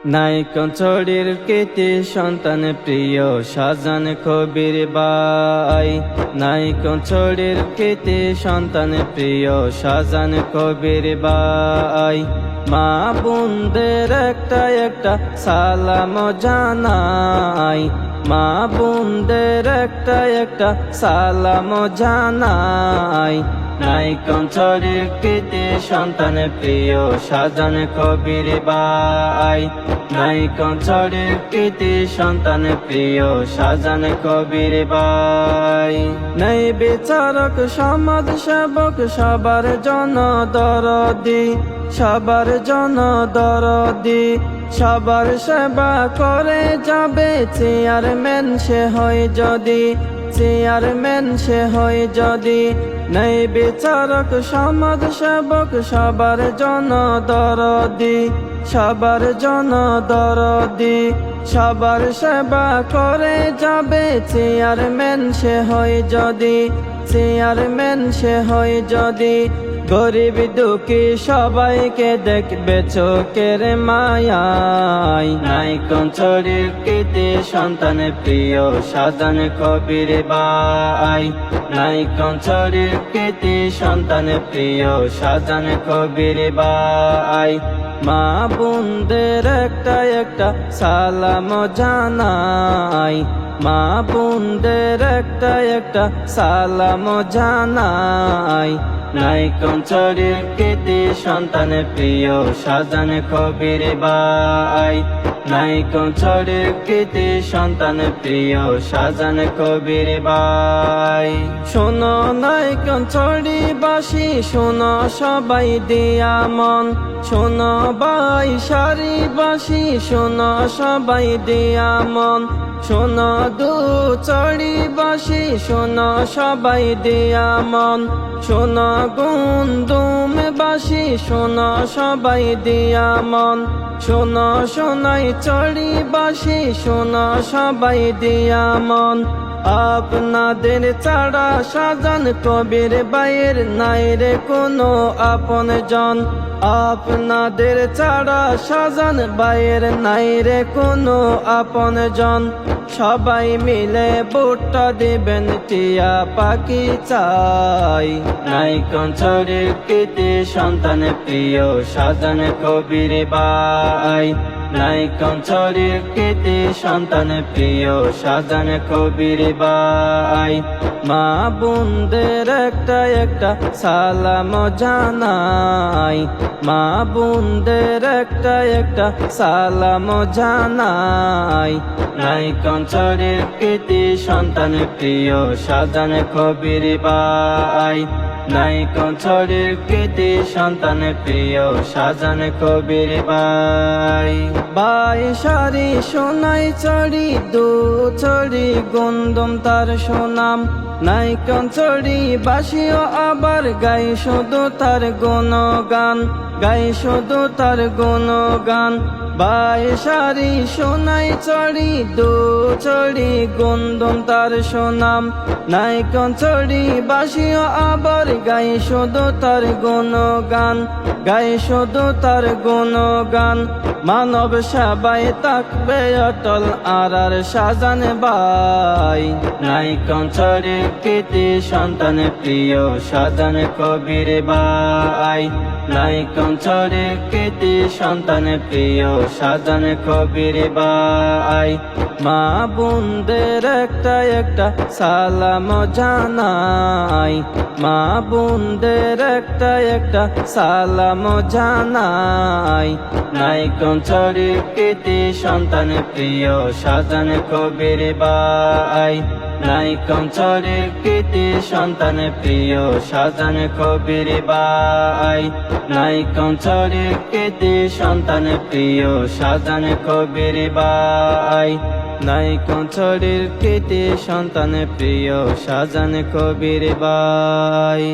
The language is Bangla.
নাইকন ছড়ির কৃতি সন্তান প্রিয় শাহজান কবির ভাই। নাইকন ছড়ির কৃতি সন্তান প্রিয় শাহজান কবির ভাই। মা বোনদের একটা সালাম জানাই। মা বোনদের একটা সালাম জানাই। নাইকন ছড়ির কৃতি সন্তান প্রিয় শাহজান কবির ভাই। নাইকন ছড়ির কৃতি সন্তান প্রিয় শাহজান কবির ভাই। নাই বিচারক সমাজ সেবক সবার জন দরদি, সবার জন দরদি, সবার সেবা করে যাবে চেয়ারম্যান সে হয় যদি, চেয়ারম্যান সে হয় যদি। নাই বিচারক সমাজ সেবক সবার জন দরদি, সবার জন দরদি, সবার সেবা করে যাবে চেয়ারম্যান সে হয় যদি, চেয়ারম্যান সে হয় যদি। গরিব দুঃখী সবাইকে দেখবে চোখের মায়ায়। নাইকন ছড়ির কৃতি সন্তান প্রিয় শাহজান কবির ভাই। নাইকন ছড়ির কৃতি সন্তান প্রিয় শাহজান কবির ভাই। মা বোনদের একটা সালাম জানাই। মা বোনদের একটা সালাম জানাই। নাইকন ছড়ির কৃতি সন্তান প্রিয় শাহজান কবির ভাই। নাইকন ছড়ির কৃতি সন্তান প্রিয় শাহজান কবির ভাই। শোনো নাইকন ছড়ি বাসি, শোনো সবাই দিয়া মন, শোনো ভাই সারি বাসি, শোনো সবাই দিয়া মন, শোনো দু চড়ি বাসি, শোনো সবাই দিয়া মন, শোনো গুন্দুম বাসি, শোনো সবাই দিয়া মন, শোনো সোনাই চড়ি বাসি, শোনো সবাই দিয়া মন। আপনাদের ছাড়া শাহজান কবির ভাইয়ের নাই রে কোনো আপন জন। আপনাদের ছাড়া শাহজান ভাইয়ের নাই রে কোনো আপন জন। সবাই মিলে ভোটটা দিবেন টিয়া পাখি চাই। নাইকন ছড়ির কৃতি সন্তান প্রিয় শাহজান কবির ভাই। নাইকন ছড়ির কৃতি সন্তান প্রিয় শাহজান কবির ভাই। মা বোনদের একটা সালাম জানাই। মা বোনদের একটা সালাম জানাই। নাইকন ছড়ির কৃতি সন্তান প্রিয় শাহজান কবির ভাই। নাইকন ছড়ির কৃতি সন্তান প্রিয় শাহজান কবির ভাই। ভাই সারি সোনাই চড়ি দু চড়ি গুন্দম তার সুনাম। নাইকন ছড়ি বাসিও আবার গাই শুধু তার গুণগান, গাই শুধু তার গুণগান। ভাই সারি সোনাই চড়ি দু চড়ি গুন্দম তার সুনাম। নাইকন ছড়ি বাসিও আবার গাই শুধু তার গুণগান, গাই শুধু তার গুণগান। মানব সেবায় থাকবে অটল আর শাহজান ভাই। নাইকন ছড়ির কৃতি সন্তান প্রিয় শাহজান কবির ভাই। নাইকন ছড়ির কৃতি সন্তান প্রিয় শাহজান কবির ভাই। মা বোনদের একটা সালাম জানাই। মা বোনদের একটা সালাম জানাই। নাইকন ছড়ির কৃতি সন্তান প্রিয় শাহজান কবির ভাই। নাইকন ছড়ির কৃতি সন্তান প্রিয় শাহজান কবির ভাই। নাইকন ছড়ির কৃতি সন্তান প্রিয় শাহজান কবির ভাই। নাইকন ছড়ির কৃতি সন্তান প্রিয় শাহজান কবির ভাই।